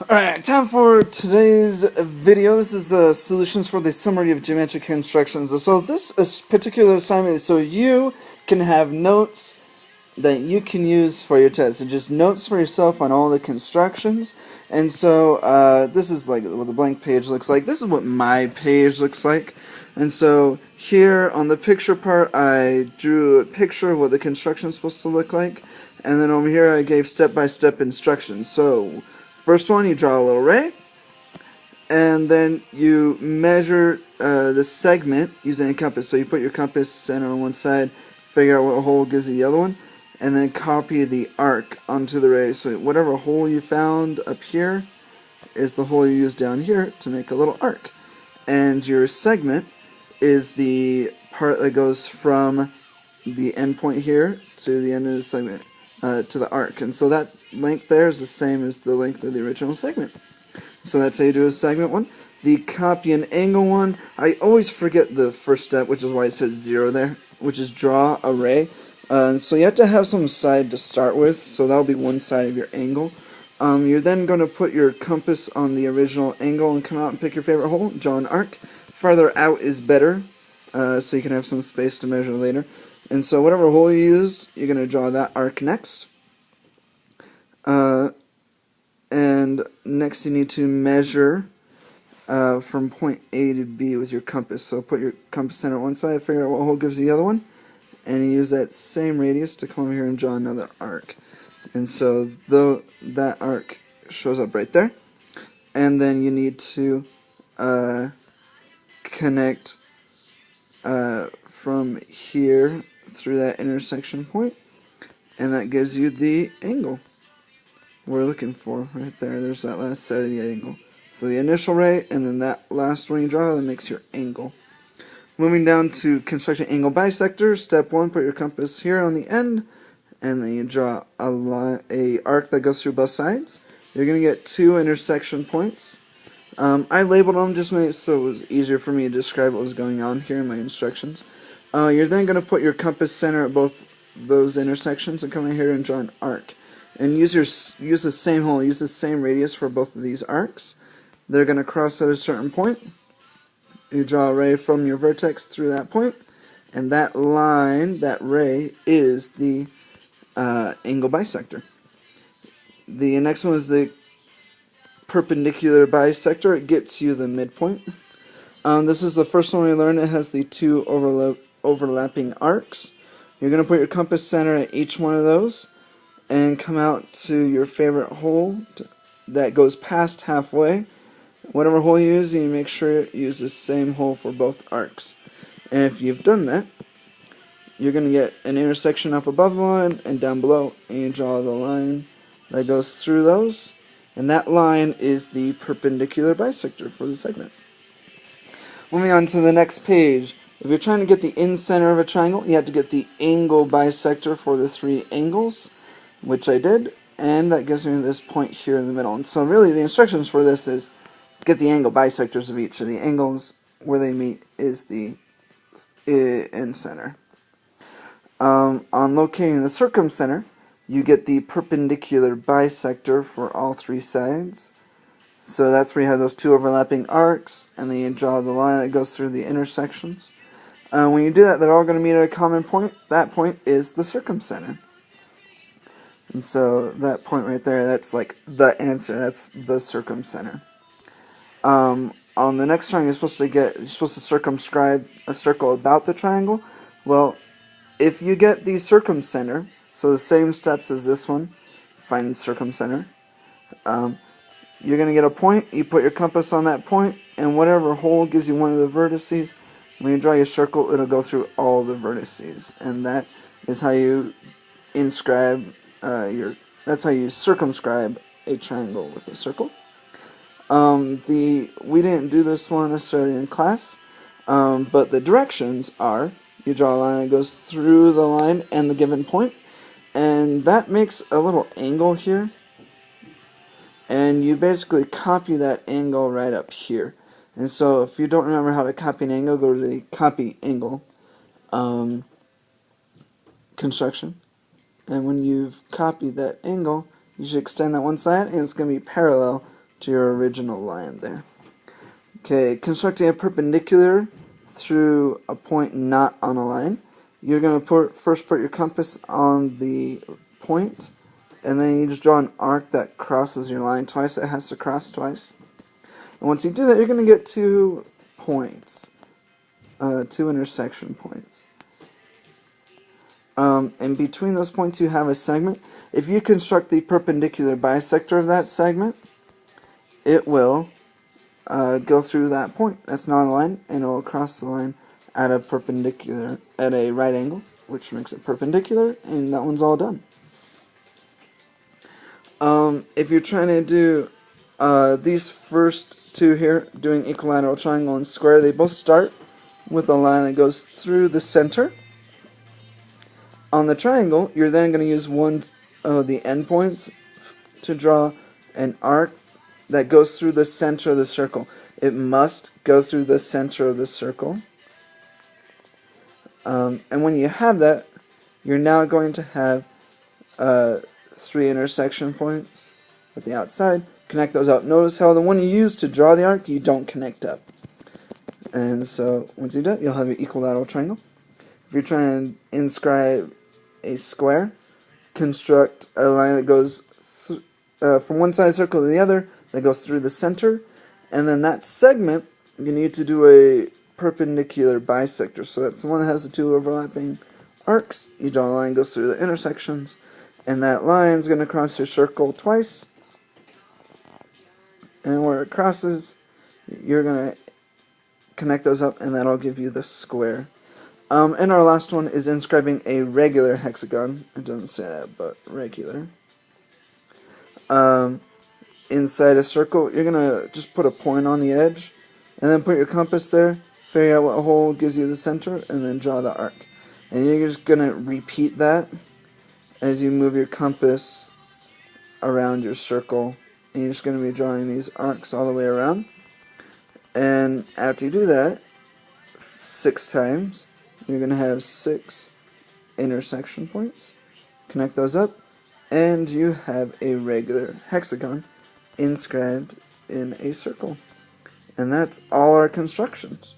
Alright, time for today's video. This is solutions for the summary of geometric constructions. So this particular assignment, so you can have notes that you can use for your test. So just notes for yourself on all the constructions. And so this is like what the blank page looks like. This is what my page looks like. And so here on the picture part, I drew a picture of what the construction is supposed to look like. And then over here, I gave step-by-step instructions. So first one, you draw a little ray, and then you measure the segment using a compass. So you put your compass center on one side, figure out what hole gives you the other one, and then copy the arc onto the ray. So whatever hole you found up here is the hole you use down here to make a little arc. And your segment is the part that goes from the end point here to the end of the segment, to the arc. And so that length there is the same as the length of the original segment. So that's how you do a segment one. The copy and angle one, I always forget the first step, which is why it says 0 there, which is draw a ray. So you have to have some side to start with, so that'll be one side of your angle. You're then going to put your compass on the original angle and come out and pick your favorite hole, draw an arc. Farther out is better, so you can have some space to measure later. And so whatever hole you used, you're going to draw that arc next. And next you need to measure from point A to B with your compass. So put your compass center on one side, figure out what hole gives the other one, and you use that same radius to come over here and draw another arc. And so that arc shows up right there. And then you need to connect from here through that intersection point, and that gives you the angle we're looking for right there. There's that last side of the angle. So the initial ray, and then that last one you draw, that makes your angle. Moving down to construct an angle bisector. Step 1, put your compass here on the end, and then you draw a arc that goes through both sides. You're going to get 2 intersection points. I labeled them just so it was easier for me to describe what was going on here in my instructions. You're then going to put your compass center at both those intersections and come in here and draw an arc. And use the same hole, use the same radius for both of these arcs. They're going to cross at a certain point. You draw a ray from your vertex through that point, and that line, that ray, is the angle bisector. The next one is the perpendicular bisector. It gets you the midpoint. This is the first one we learned. It has the 2 overlapping arcs. You're going to put your compass center at each one of those and come out to your favorite hole that goes past halfway. Whatever hole you use, you make sure you use the same hole for both arcs. And if you've done that, you're going to get an intersection up above the line and down below, and you draw the line that goes through those, and that line is the perpendicular bisector for the segment. Moving on to the next page. If you're trying to get the in-center of a triangle, you have to get the angle bisector for the 3 angles, which I did, and that gives me this point here in the middle. And so really the instructions for this is get the angle bisectors of each of the angles. Where they meet is the in-center. On locating the circumcenter, you get the perpendicular bisector for all 3 sides. So that's where you have those 2 overlapping arcs, and then you draw the line that goes through the intersections. When you do that, they're all going to meet at a common point. That point is the circumcenter. And so that point right there, that's like the answer. That's the circumcenter. On the next triangle, you're supposed to circumscribe a circle about the triangle. Well, if you get the circumcenter, so the same steps as this one, find the circumcenter. You're going to get a point. You put your compass on that point, and whatever hole gives you one of the vertices, when you draw your circle, it'll go through all the vertices, and that is how you inscribe that's how you circumscribe a triangle with a circle. We didn't do this one necessarily in class, but the directions are, you draw a line that goes through the line and the given point, and that makes a little angle here, and you basically copy that angle right up here. And so if you don't remember how to copy an angle, go to the copy angle construction. And when you've copied that angle, you should extend that one side, and it's going to be parallel to your original line there. Okay, constructing a perpendicular through a point not on a line. You're going to first put your compass on the point, and then you just draw an arc that crosses your line twice. It has to cross twice. And once you do that, you're going to get 2 points, 2 intersection points. And between those points you have a segment. If you construct the perpendicular bisector of that segment, it will go through that point. That's not a line, and it will cross the line at a right angle, which makes it perpendicular, and that one's all done. If you're trying to do these first 2 here, doing equilateral, triangle, and square, they both start with a line that goes through the center. On the triangle, you're then going to use one of the endpoints to draw an arc that goes through the center of the circle. It must go through the center of the circle. And when you have that, you're now going to have 3 intersection points at the outside. Connect those up. Notice how the one you use to draw the arc, you don't connect up. And so once you do that, you'll have an equilateral triangle. If you're trying to inscribe a square, construct a line that goes from one side of the circle to the other, that goes through the center, and then that segment, you need to do a perpendicular bisector. So that's the one that has the 2 overlapping arcs. You draw a line, goes through the intersections, and that line is going to cross your circle twice. And where it crosses, you're going to connect those up, and that'll give you the square. And our last one is inscribing a regular hexagon. It doesn't say that, but regular. Inside a circle, you're going to just put a point on the edge, and then put your compass there, figure out what hole gives you the center, and then draw the arc. And you're just going to repeat that as you move your compass around your circle. And you're just going to be drawing these arcs all the way around. And after you do that 6 times, you're going to have 6 intersection points. Connect those up, and you have a regular hexagon inscribed in a circle. And that's all our constructions.